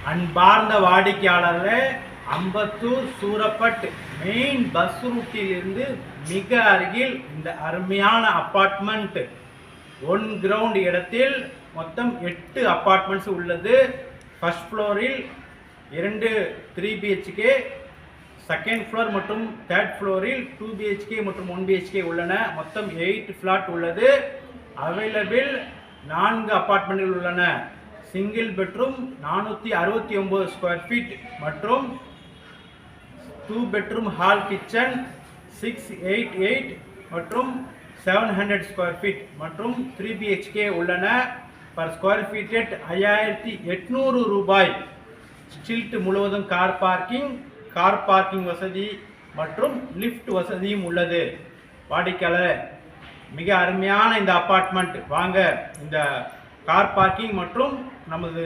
அன்பார்ந்த வாடிக்கையாளர்களே, Ambattur Surapet main bus ரூட்டிலிருந்து மிக அருகில் இந்த அருமையான அப்பார்ட்மெண்ட் 1 கிரவுண்ட் இடத்தில் மொத்தம் 8 அப்பார்ட்மெண்ட்ஸ் உள்ளது. ஃபர்ஸ்ட் ஃப்ளோரில் 2 3 BHK, செகண்ட் ஃப்ளோர் மற்றும் தேர்ட் ஃப்ளோரில் 2 BHK மற்றும் 1 BHK உள்ளன. மொத்தம் 8 ஃப்ளாட் உள்ளது. அவைலபிள் 4 அப்பார்ட்மெண்ட்கள் உள்ளன. சிங்கிள் பெட்ரூம் 469 ஸ்கொயர் ஃபீட் மற்றும் 2 பெட்ரூம் ஹால் கிச்சன் 688 மற்றும் 700 ஸ்கொயர் ஃபீட் மற்றும் 3 BHK உள்ளன. பர் ஸ்கொயர் ஃபீட் ரேட் 5800 ரூபாய். ஸ்ட்ரீட் முழுவதும் கார் பார்க்கிங் வசதி மற்றும் லிஃப்ட் வசதியும் உள்ளது. வாடிக்கையாளர், மிக அருமையான இந்த அப்பார்ட்மெண்ட் வாங்க. இந்த கார் பார்க்கிங் மற்றும் நமது